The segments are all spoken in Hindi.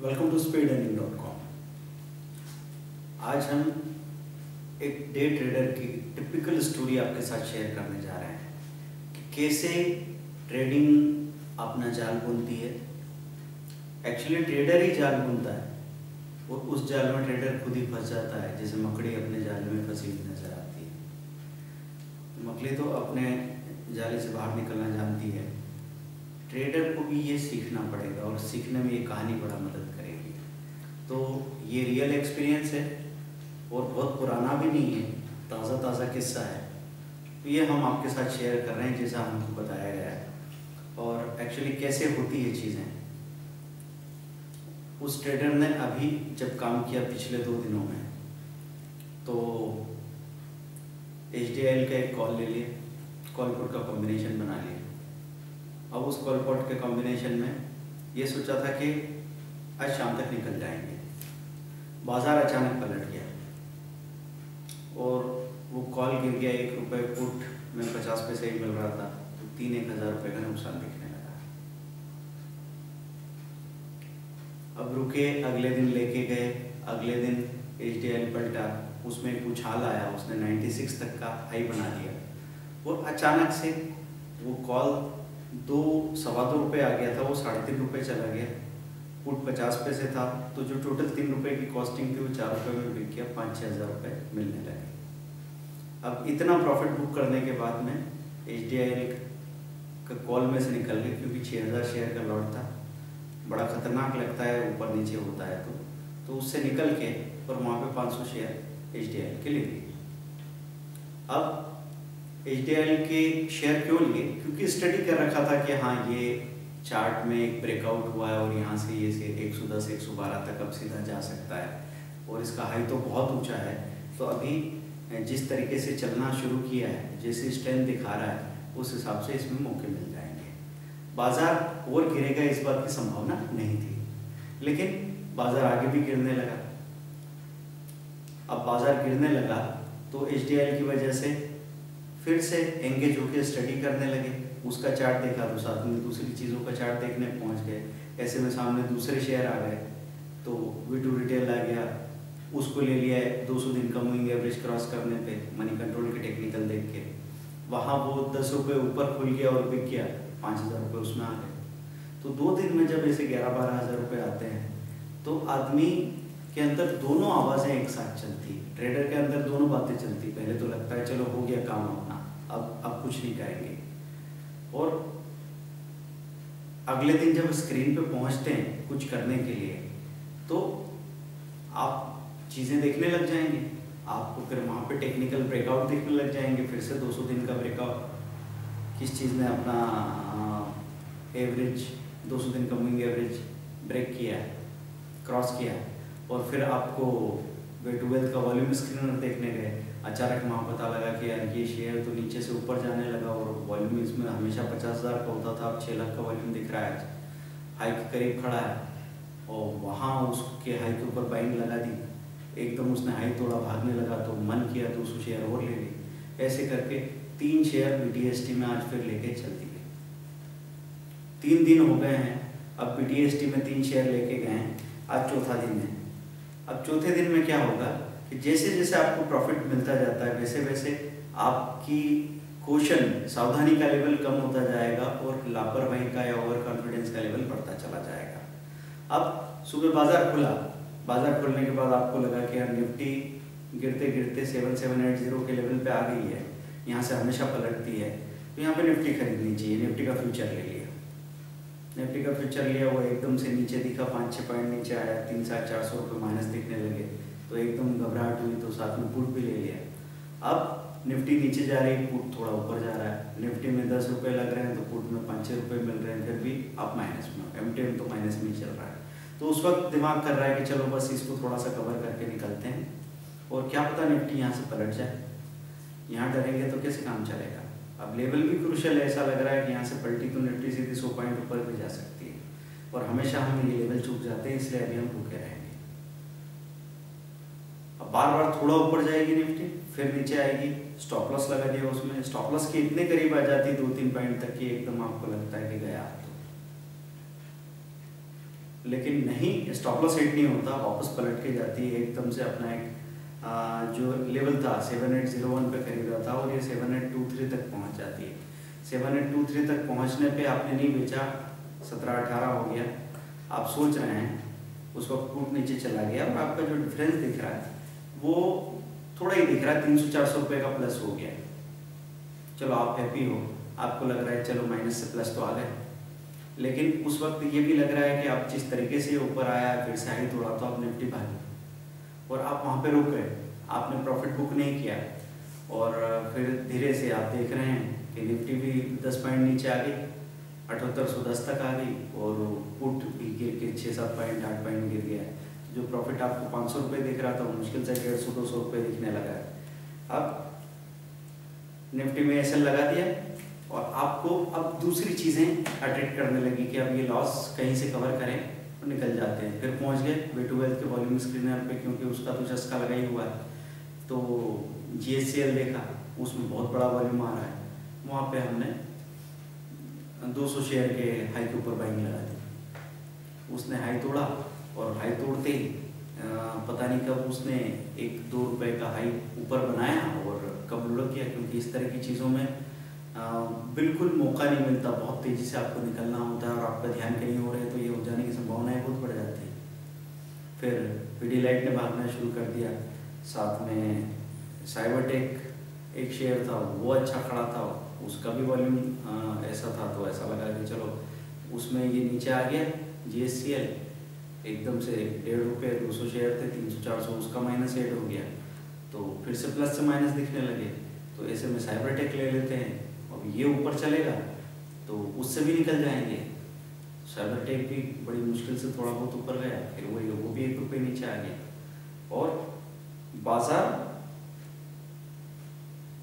Welcome to speedearning.com। आज हम एक डे ट्रेडर की टिपिकल स्टोरी आपके साथ शेयर करने जा रहे हैं कि कैसे ट्रेडिंग अपना जाल बुनती है। एक्चुअली ट्रेडर ही जाल बुनता है और उस जाल में ट्रेडर खुद ही फंस जाता है, जैसे मकड़ी अपने जाल में फंसी हुई नजर आती है। मकड़ी तो अपने जाले से बाहर निकलना जानती है, ट्रेडर को भी ये सीखना पड़ेगा और सीखने में ये कहानी बड़ा मदद करेगी। तो ये रियल एक्सपीरियंस है और बहुत पुराना भी नहीं है, ताज़ा किस्सा है। तो ये हम आपके साथ शेयर कर रहे हैं जैसा हमको बताया गया है और एक्चुअली कैसे होती है चीज़ें। उस ट्रेडर ने अभी जब काम किया पिछले 2 दिनों में, तो HDL का एक कॉल ले लिया, कॉल पुट का कॉम्बिनेशन बना लिया। अब उस कॉल पुट के कॉम्बिनेशन में ये सोचा था कि आज शाम तक निकल जाएंगे। बाजार अचानक पलट गया और वो कॉल गिर गया। 1 रुपये पुट में 50 पैसे ही मिल रहा था, तो 3-1 हज़ार रुपये का नुकसान दिखने लगा। अब रुके, अगले दिन लेके गए, अगले दिन HDL पलटा, उसमें एक उछाल आया, उसने 96 तक का हाई बना दिया और अचानक से वो कॉल 2-2.25 रुपये आ गया था, वो 3.5 रुपये चला गया। पुट 50 पैसे था, तो जो टोटल 3 रुपये की कॉस्टिंग थी वो 4 रुपये में बिक गया, 5-6 हज़ार रुपये मिलने लगे। अब इतना प्रॉफिट बुक करने के बाद में HDL का कॉल में से निकल गए, क्योंकि 6000 शेयर का लॉट था। बड़ा खतरनाक लगता है ऊपर नीचे होता है, तो उससे निकल के और वहाँ पे 500 शेयर HDL के ले लिए। अब HDL के शेयर क्यों लिए? क्योंकि स्टडी कर रखा था कि हाँ ये चार्ट में एक ब्रेकआउट हुआ है और यहाँ से ये 110-112 तक अब सीधा जा सकता है और इसका हाई तो बहुत ऊंचा है। तो अभी जिस तरीके से चलना शुरू किया है, जैसे स्ट्रेंथ दिखा रहा है, उस हिसाब से इसमें मौके मिल जाएंगे। बाजार और गिरेगा इस बात की संभावना नहीं थी, लेकिन बाजार आगे भी गिरने लगा। अब बाजार गिरने लगा तो HDL की वजह से फिर से एंगेज होकर स्टडी करने लगे। उसका चार्ट देखा तो साथ में दूसरी चीज़ों का चार्ट देखने पहुंच गए। ऐसे में सामने दूसरे शेयर आ गए, तो V2 रिटेल आ गया, उसको ले लिया 200 दिन का मूविंग एवरेज क्रॉस करने पे, मनी कंट्रोल के टेक्निकल देख के। वहाँ वो 10 रुपये ऊपर खुल गया और बिक गया, 5,000 रुपये उसमें आ गए। तो 2 दिन में जब ऐसे 11-12 हज़ार रुपये आते हैं, तो आदमी के अंदर दोनों आवाज़ें एक साथ चलती, ट्रेडर के अंदर दोनों बातें चलती। पहले तो लगता है चलो हो गया काम अपना, अब कुछ नहीं करेंगे, और अगले दिन जब स्क्रीन पे पहुंचते हैं कुछ करने के लिए, तो आप चीज़ें देखने लग जाएंगे। आपको फिर वहाँ पे टेक्निकल ब्रेकआउट देखने लग जाएंगे, फिर से 200 दिन का ब्रेकआउट, किस चीज़ ने अपना एवरेज 200 दिन का मूविंग एवरेज ब्रेक किया है, क्रॉस किया है। और फिर आपको वेल्थ का वॉल्यूम स्क्रीनर देखने गए, अचानक वहाँ पता लगा कि यार ये शेयर तो नीचे से ऊपर जाने लगा और वॉल्यूम इसमें हमेशा 50,000 का होता था, अब 6 लाख का वॉल्यूम दिख रहा है, हाई के करीब खड़ा है। और वहाँ उसके हाई के ऊपर बाइंग लगा दी, एकदम उसने हाई तोड़ा, भागने लगा, तो मन किया 200 शेयर और ले ली। ऐसे करके 3 शेयर BTST में आज फिर लेके चलती गई। 3 दिन हो गए हैं, अब BTST में 3 शेयर लेके गए हैं, आज चौथा दिन है। अब चौथे दिन में क्या होगा कि जैसे जैसे आपको प्रॉफिट मिलता जाता है, वैसे वैसे आपकी क्वेश्चन, सावधानी का लेवल कम होता जाएगा और लापरवाही का या ओवर कॉन्फिडेंस का लेवल बढ़ता चला जाएगा। अब सुबह बाजार खुला, बाजार खुलने के बाद आपको लगा कि यार निफ्टी गिरते गिरते 7780 के लेवल पे आ गई है, यहाँ से हमेशा पलटती है, तो यहाँ पे निफ्टी खरीदनी चाहिए। निफ्टी का फ्यूचर ले लिया, निफ्टी का फ्यूचर लिया, वो एकदम से नीचे दिखा, 5-6 पॉइंट नीचे आया, 300-400 रुपये माइनस दिखने लगे, तो एकदम घबराहट हुई, तो साथ में पुट भी ले लिया। अब निफ्टी नीचे जा रही है, पुट थोड़ा ऊपर जा रहा है। निफ्टी में 10 रुपये लग रहे हैं तो पुट में 5-6 रुपये मिल रहे हैं, फिर भी आप माइनस में, MTM तो माइनस में चल रहा है। तो उस वक्त दिमाग कर रहा है कि चलो बस इसको थोड़ा सा कवर करके निकलते हैं, और क्या पता निफ्टी यहाँ से पलट जाए। यहाँ डरेंगे तो कैसे काम चलेगा। अब लेवल भी क्रूशियल है, ऐसा लग रहा है कि यहाँ से पलटी तो निफ्टी सीधी 100 पॉइंट ऊपर भी जा सकती है, और हमेशा हम ये लेवल चूक जाते हैं, इसलिए अभी हम रुके रहेंगे। अब बार बार थोड़ा ऊपर जाएगी निफ्टी, फिर नीचे आएगी, स्टॉप लॉस लगा दिया उसमें, स्टॉप लॉस के इतने करीब आ जाती 2-3 पॉइंट तक कि एकदम आपको लगता है कि गया। लेकिन नहीं, स्टॉप लॉस हिट नहीं होता, वापस पलट के जाती है एकदम से अपना एक जो लेवल था 7801 पे खरीदा था और ये 7823 तक पहुंच जाती है। 7823 तक पहुंचने पे आपने नहीं बेचा, 17-18 हो गया, आप सोच रहे हैं, उस वक्त पुट नीचे चला गया और आपका जो डिफरेंस दिख रहा है वो थोड़ा ही दिख रहा है, 300-400 रुपये का प्लस हो गया। चलो आप हैप्पी हो, आपको लग रहा है चलो माइनस से प्लस तो आ गए, लेकिन उस वक्त ये भी लग रहा है कि आप जिस तरीके से ऊपर आया फिर से हाई तोड़ा तो आप निफ्टी भागी और आप वहाँ पे रुक गए, आपने प्रॉफिट बुक नहीं किया और फिर धीरे से आप देख रहे हैं कि निफ्टी भी 10 पॉइंट नीचे आ गई, 7810 तक आ गई और पुट भी गिर के 6-7 पॉइंट 8 पॉइंट गिर गया है। जो प्रॉफिट आपको 500 रुपये दिख रहा था वो मुश्किल से 150-200 रुपये दिखने लगा है। अब निफ्टी में एसएल लगा दिया और आपको अब दूसरी चीज़ें अट्रैक्ट करने लगी कि अब ये लॉस कहीं से कवर करें तो निकल जाते हैं। फिर पहुंच गए वे2 वेल्थ के वॉल्यूम स्क्रीनर पे, क्योंकि उसका तो चस्का लगा ही हुआ है, तो GSCL देखा, उसमें बहुत बड़ा वॉल्यूम आ रहा है, वहाँ पे हमने 200 शेयर के हाई के ऊपर बाइंग लगा दी। उसने हाई तोड़ा और हाई तोड़ते ही पता नहीं कब उसने 1-2 रुपये का हाई ऊपर बनाया और कब लुढ़क गया, क्योंकि इस तरह की चीज़ों में बिल्कुल मौका नहीं मिलता, बहुत तेज़ी से आपको निकलना होता है और आपका ध्यान कहीं हो रहा है तो ये हो जाने की संभावनाएं बहुत बढ़ जाती है। फिर पीडीलाइट ने भागना शुरू कर दिया, साथ में साइबरटेक एक शेयर था वो अच्छा खड़ा था, उसका भी वॉल्यूम ऐसा था तो ऐसा लगा कि चलो उसमें ये नीचे आ गया। GSCL एकदम से 1.5 रुपये, 200 शेयर थे, 300-400 उसका -8 हो गया, तो फिर से प्लस से माइनस दिखने लगे, तो ऐसे में साइबरटेक ले लेते हैं, अब ये ऊपर चलेगा तो उससे भी निकल जाएंगे। साइबरटेक भी बड़ी मुश्किल से थोड़ा बहुत ऊपर गया, फिर वो भी 1 रुपये नीचे आ गया और बाजार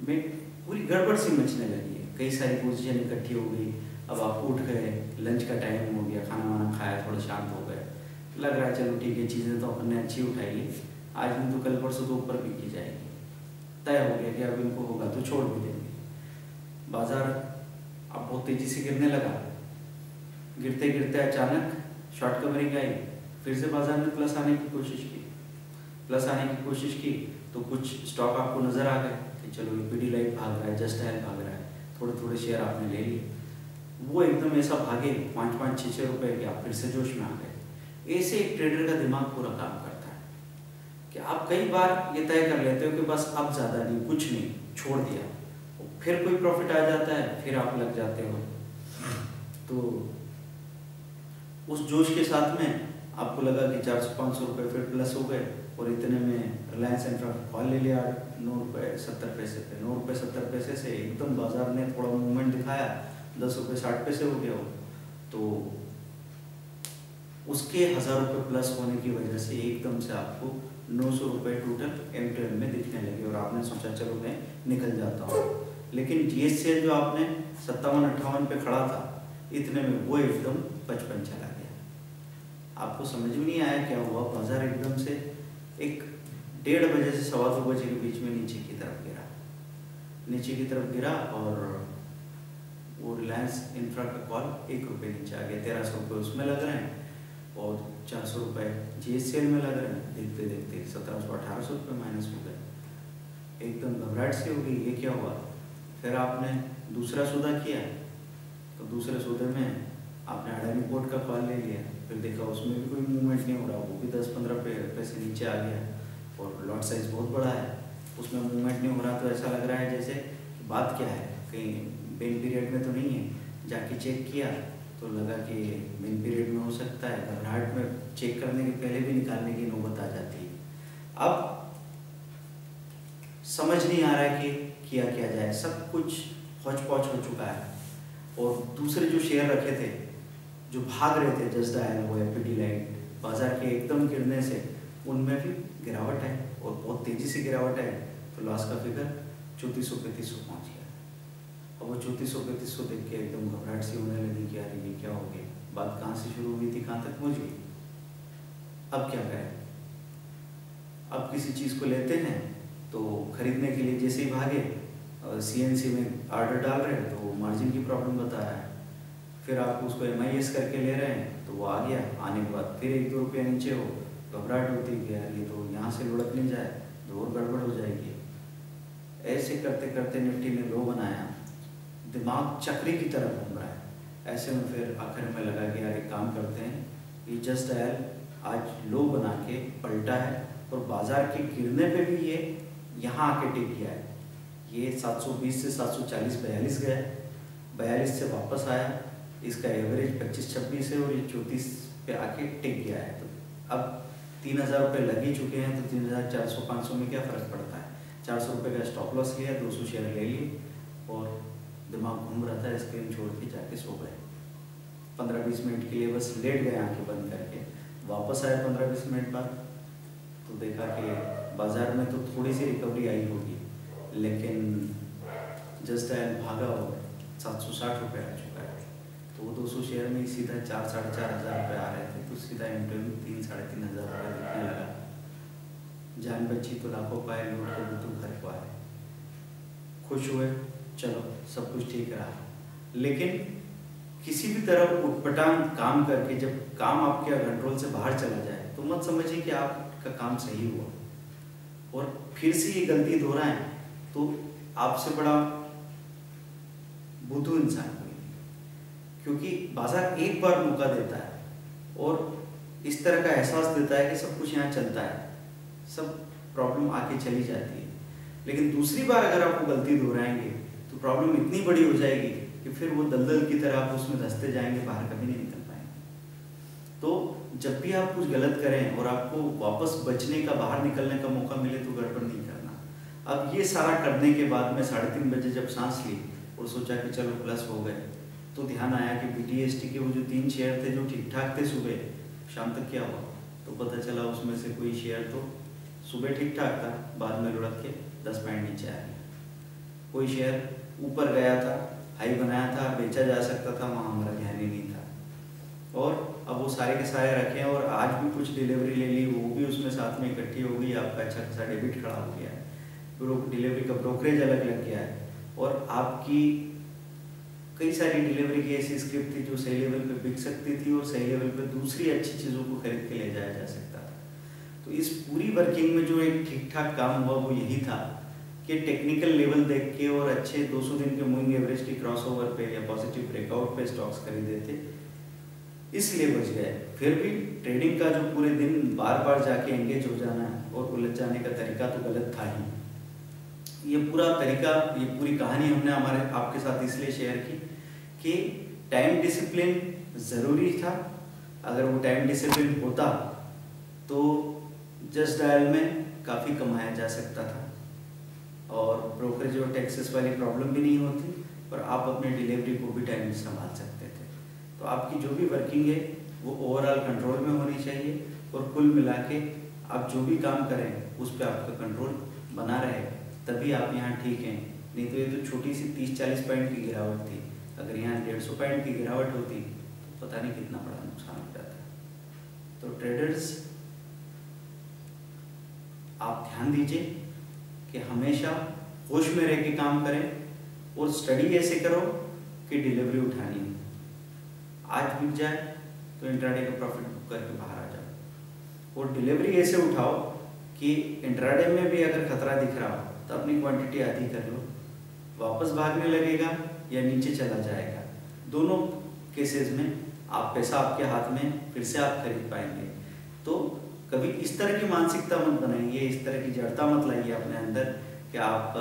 में पूरी गड़बड़ सी मचने लगी है, कई सारी पोजीशन इकट्ठी हो गई। अब आप उठ गए, लंच का टाइम हो गया, खाना वाना खाया, थोड़ा शांत हो गए, लग रहा है चलो ठीक है, चीज़ें तो अपन ने अच्छी उठाई है, आज नहीं तो कल परसों तो ऊपर भी की जाएगी, तय हो गया कि अब इनको होगा तो छोड़ भी देंगे। बाजार अब बहुत तेज़ी से गिरने लगा, गिरते गिरते अचानक शॉर्ट कवरिंग आई, फिर से बाजार ने प्लस आने की कोशिश की तो कुछ स्टॉक आपको नज़र आ गए कि चलो ये पीडीलाइट भाग रहा है, जस्ट डायल भाग रहा है, थोड़े थोड़े शेयर आपने ले लिए, वो एकदम ऐसा भागे 5-5, 6-6 रुपये के, आप फिर से जोश में आ गए। ऐसे एक ट्रेडर का दिमाग पूरा काम करता है कि आप कई बार ये तय कर लेते हो कि बस अब ज़्यादा नहीं, कुछ नहीं, छोड़ दिया, फिर कोई प्रॉफिट आ जाता है, फिर आप लग जाते हो। तो उस जोश के साथ में आपको लगा कि 400-500 रुपये फिर प्लस हो गए और इतने में रिलायंस इंफ्रा कॉल ले लिया 9 रुपये 70 पैसे पे। 9 रुपये 70 पैसे से एकदम बाजार ने थोड़ा मूवमेंट दिखाया, 10 रुपये 60 पैसे हो गया हो, तो उसके 1000 रुपये प्लस होने की वजह से एकदम से आपको 900 रुपये टोटल MTM में दिखने लगे और आपने सोचा चलो मैं निकल जाता हूँ। लेकिन GSCL जो आपने 57-58 पे खड़ा था, इतने में वो एकदम 55 चला गया। आपको समझ में नहीं आया क्या हुआ, बाजार एकदम से 1-1:30 बजे से 2:15 बजे के बीच में नीचे की तरफ गिरा और वो रिलायंस इंफ्रा का कॉल 1 रुपये नीचे आ गया, 1300 रुपये उसमें लग रहे हैं और 400 रुपये GSCL में लग रहे हैं। देखते देखते 1700-1800 रुपये माइनस हो गए, एकदम घबराहट सी हो गई, ये क्या हुआ। फिर आपने दूसरा सौदा किया तो दूसरे सौदे में आपने अडानी पोर्ट का कॉल ले लिया, फिर देखा उसमें भी कोई मूवमेंट नहीं हो रहा, वो भी 10-15 पैसे नीचे आ गया और लॉट साइज बहुत बड़ा है, उसमें मूवमेंट नहीं हो रहा, तो ऐसा लग रहा है जैसे बात क्या है, कहीं मेन पीरियड में तो नहीं है। जाके चेक किया तो लगा कि मेन पीरियड में हो सकता है, घबराहट में चेक करने के पहले भी निकालने की नौबत आ जाती है। अब समझ नहीं आ रहा है कि किया क्या जाए, सब कुछ हौच-पौच हो चुका है और दूसरे जो शेयर रखे थे जो भाग रहे थे, जस्ट डायल हो या पीडीलाइट, बाजार के एकदम गिरने से उनमें भी गिरावट है और बहुत तेज़ी से गिरावट है, तो लॉस का फिगर 3400-3500 पहुँच गया। अब वो 3400-3500 देख के एकदम घबराहट सी होने लगी कि यार ये क्या हो गया, बात कहाँ से शुरू हुई थी कहाँ तक पहुँच गई, अब क्या करें। अब किसी चीज़ को लेते हैं तो खरीदने के लिए जैसे ही भागे CNC में ऑर्डर डाल रहे हैं तो मार्जिन की प्रॉब्लम बता रहा है, फिर आप उसको MIS करके ले रहे हैं तो वो आ गया, आने के बाद फिर 1-2 रुपये नीचे हो, घबराहट होती है कि यार ये तो यहाँ से लुढ़क नहीं जाए तो और गड़बड़ हो जाएगी। ऐसे करते करते निफ्टी ने लो बनाया, दिमाग चक्री की तरह घूम रहा है। ऐसे में फिर आखिर में लगा कि यार एक काम करते हैं, ये जस्ट डायल आज लो बना के पलटा है और बाजार के गिरने पे भी ये यहाँ आके टिक गया है। ये 720 से 740 42 गया, 42 से वापस आया, इसका एवरेज 25-26 है और ये 34 पे आके टिक गया है। तो अब 3000 रुपये लग ही चुके हैं, तो 3400-500 में क्या फ़र्क पड़ता है। 400 रुपये का स्टॉप लॉस लिया, 200 शेयर ले लिए और दिमाग घूम रहा था, स्क्रीन छोड़ के जाके सो गए। 15-20 मिनट के लिए बस लेट गए आंखें बंद करके। वापस आए 15-20 मिनट बाद तो देखा कि बाज़ार में तो थोड़ी सी रिकवरी आई होगी, लेकिन जस्ट डायल भागा हो 760 रुपये आ चुका है। तो वो 200 शेयर में ही सीधा 4-4.5 हज़ार रुपये आ रहे थे, तो सीधा एंट्री में 3-3.5 हज़ार रुपये दिखने लगा। जान बची तो लाखों पाए, लूट के भी तो घर को आए। खुश हुए, चलो सब कुछ ठीक रहा। लेकिन किसी भी तरह उटपटांग काम करके जब काम आपके कंट्रोल से बाहर चला जाए तो मत समझिए कि आपका काम सही हुआ और फिर से ये गलती दोहराएं तो आपसे बड़ा बुद्धू इंसान कोई नहीं। क्योंकि बाजार एक बार मौका देता है और इस तरह का एहसास देता है कि सब कुछ यहाँ चलता है, सब प्रॉब्लम आके चली जाती है। लेकिन दूसरी बार अगर आप वो गलती दोहराएंगे तो प्रॉब्लम इतनी बड़ी हो जाएगी कि फिर वो दलदल की तरह आप उसमें धंसते जाएंगे, बाहर कभी नहीं निकल पाएंगे। तो जब भी आप कुछ गलत करें और आपको वापस बचने का, बाहर निकलने का मौका मिले तो गड़बड़ नहीं करना। अब ये सारा करने के बाद में 3:30 बजे जब सांस ली और सोचा कि चलो प्लस हो गए, तो ध्यान आया कि BTST के वो जो 3 शेयर थे जो ठीक ठाक थे, सुबह शाम तक क्या हुआ तो पता चला उसमें से कोई शेयर तो सुबह ठीक ठाक था, बाद में लुढ़क के 10 पॉइंट नीचे आ गया। कोई शेयर ऊपर गया था, हाई बनाया था, बेचा जा सकता था, वहाँ हमारा ध्यान ही नहीं था। और अब वो सारे के सारे रखे हैं और आज भी कुछ डिलीवरी ले ली, वो भी उसमें साथ में इकट्ठी हो गई, आपका अच्छा खासा डेबिट खड़ा हो गया है, डिलीवरी का ब्रोकरेज अलग लग गया है और आपकी कई सारी डिलीवरी की ऐसी स्क्रिप्ट थी जो सही लेवल पे बिक सकती थी और सही लेवल पे दूसरी अच्छी चीज़ों को खरीद के ले जाया जा सकता था। तो इस पूरी वर्किंग में जो एक ठीक ठाक काम हुआ वो यही था कि टेक्निकल लेवल देख के और अच्छे 200 दिन के मूविंग एवरेज के क्रॉसओवर पे या पॉजिटिव ब्रेकआउट पे स्टॉक्स खरीदे थे, इसलिए बच गए। फिर भी ट्रेडिंग का जो पूरे दिन बार बार जाके एंगेज हो जाना और उलझ जाने का तरीका तो गलत था ही। ये पूरा तरीका, ये पूरी कहानी हमने हमारे आपके साथ इसलिए शेयर की कि टाइम डिसिप्लिन ज़रूरी था। अगर वो टाइम डिसिप्लिन होता तो जस्ट डायल में काफ़ी कमाया जा सकता था और ब्रोकरेज और टैक्सेस वाली प्रॉब्लम भी नहीं होती और आप अपने डिलीवरी को भी टाइम से संभाल सकते थे। तो आपकी जो भी वर्किंग है वो ओवरऑल कंट्रोल में होनी चाहिए और कुल मिला के आप जो भी काम करें उस पर आपका कंट्रोल बना रहे, तभी आप यहाँ ठीक हैं। नहीं तो ये तो छोटी सी 30-40 पॉइंट की गिरावट थी, अगर यहाँ 150 पॉइंट की गिरावट होती तो पता नहीं कितना बड़ा नुकसान हो जाता। तो ट्रेडर्स आप ध्यान दीजिए कि हमेशा होश में रह के काम करें और स्टडी ऐसे करो कि डिलीवरी उठानी है। आज बिक जाए तो इंट्राडे का प्रॉफिट बुक करके बाहर आ जाओ और डिलीवरी ऐसे उठाओ कि इंट्राडे में भी अगर खतरा दिख रहा हो तो अपनी क्वांटिटी आधी कर लो, वापस भागने लगेगा या नीचे चला जाएगा, दोनों केसेस में आप पैसा आपके हाथ में, फिर से आप खरीद पाएंगे। तो कभी इस तरह की मानसिकता मत बनाइए, इस तरह की जड़ता मत लाइए अपने अंदर कि आप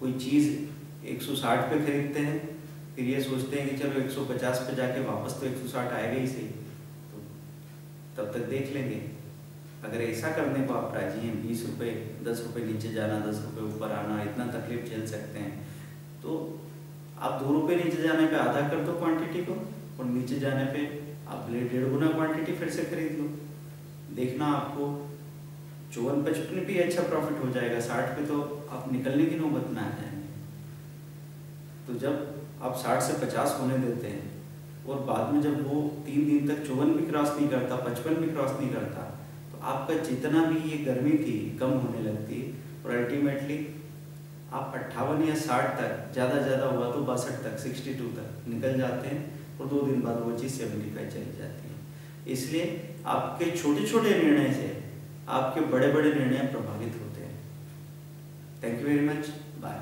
कोई चीज़ 160 पे खरीदते हैं फिर ये सोचते हैं कि चलो 150 पे जाके वापस तो 160 आएगा ही सही, तो तब तक देख लेंगे। अगर ऐसा करने को आप राजी हैं, 20 रुपये 10 रुपये नीचे जाना, 10 रुपये ऊपर आना, इतना तकलीफ झेल सकते हैं, तो आप 2 रुपये नीचे जाने पे आधा कर दो क्वांटिटी को और नीचे जाने पे आप 1.5 गुना क्वांटिटी फिर से खरीद लो। देखना आपको 54-55 भी अच्छा प्रॉफिट हो जाएगा, 60 पे तो आप निकलने की नौबत में आ जाएंगे। तो जब आप 60 से 50 होने देते हैं और बाद में जब वो 3 दिन तक 54 भी क्रॉस नहीं करता, 55 भी क्रॉस नहीं करता, तो आपका जितना भी ये गर्मी थी कम होने लगती और अल्टीमेटली आप 58 या 60 तक, ज़्यादा हुआ तो 62 तक, 62 तक निकल जाते हैं। और 2 दिन बाद वो चीज़ 75 चली जाती है। इसलिए आपके छोटे छोटे निर्णय से आपके बड़े बड़े निर्णय प्रभावित होते हैं। Thank you very much, bye.